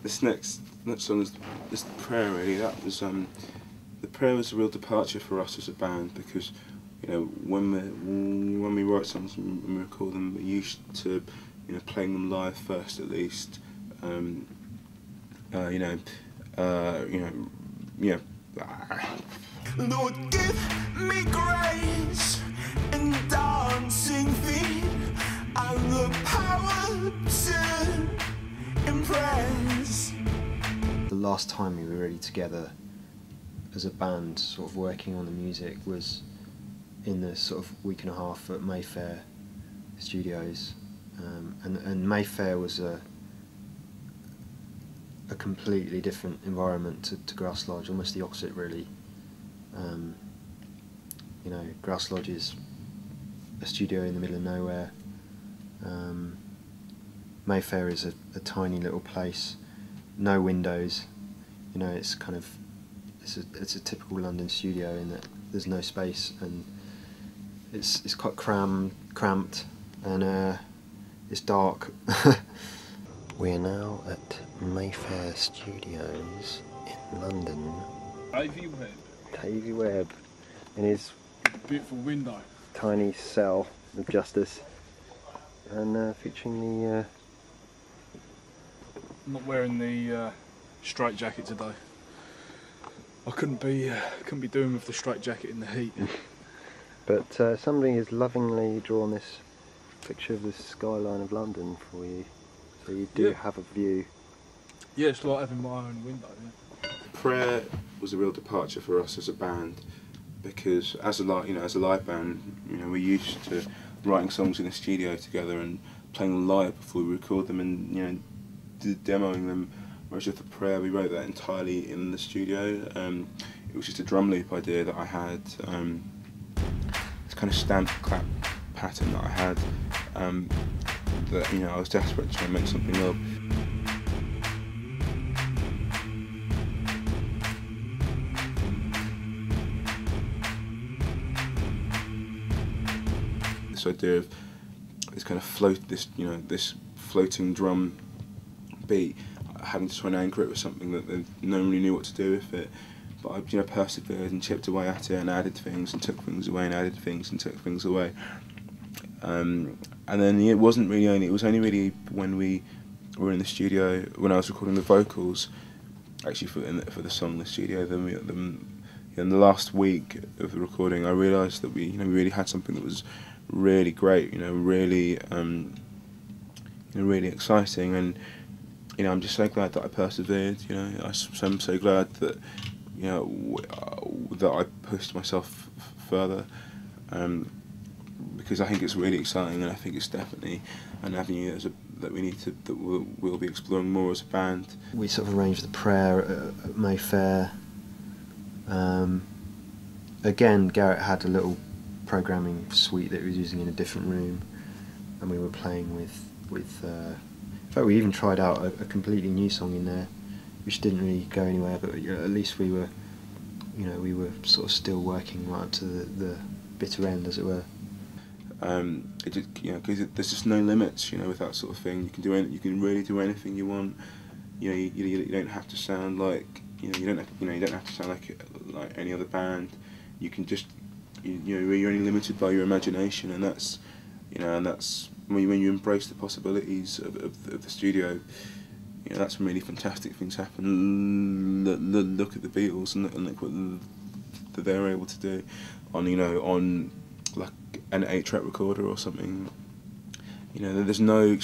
this next song is The Prayer. Really, that was The Prayer was a real departure for us as a band, because when we write songs and we record them, we're used to playing them live first at least. Lord, give me grace in dancing feet and the power to impress. The last time we were really together as a band, sort of working on the music, was in the sort of week and a half at Mayfair Studios, and Mayfair was a completely different environment to Grass Lodge, almost the opposite really. Grass Lodge is a studio in the middle of nowhere. Mayfair is a tiny little place, no windows. It's kind of it's a typical London studio in that there's no space, and it's quite cramped, and it's dark. We're now at Mayfair Studios in London. Davey Webb in his beautiful window, tiny cell of justice, and featuring the. I'm not wearing the straight jacket today. I couldn't be doing with the straight jacket in the heat. But somebody has lovingly drawn this picture of the skyline of London for you, so you do have a view. Yeah, it's like having my own window. Yeah. Prayer was a real departure for us as a band, because as a live band, we're used to writing songs in the studio together and playing them live before we record them, and demoing them. Whereas with The Prayer, we wrote that entirely in the studio. It was just a drum loop idea that I had. This kind of stamp clap pattern that I had. That I was desperate to try and make something of. This idea of this kind of this floating drum beat, having to try and anchor it with something that no one really knew what to do with it. But I persevered and chipped away at it and added things and took things away and added things and took things away. And then it was only really when we were in the studio, when I was recording the vocals, actually for the song The Studio, in the last week of the recording, I realised that we really had something that was really great, really exciting, and I'm just so glad that I persevered. I'm so glad that that I pushed myself further, because I think it's really exciting, and I think it's definitely an avenue that we'll be exploring more as a band. We sort of arranged The Prayer at Mayfair. Again, Garrett had a little programming suite that he was using in a different room, and we were playing with in fact, we even tried out a completely new song in there, which didn't really go anywhere, but at least we were sort of still working right up to the bitter end, as it were. Because there's just no limits, with that sort of thing. You can really do anything you want. You don't have to sound like you don't have to sound like any other band. You can just you're only limited by your imagination, and that's when you embrace the possibilities of the studio. That's when really fantastic things happen. Look at the Beatles and look what they're able to do on like an 8-track recorder or something. There's no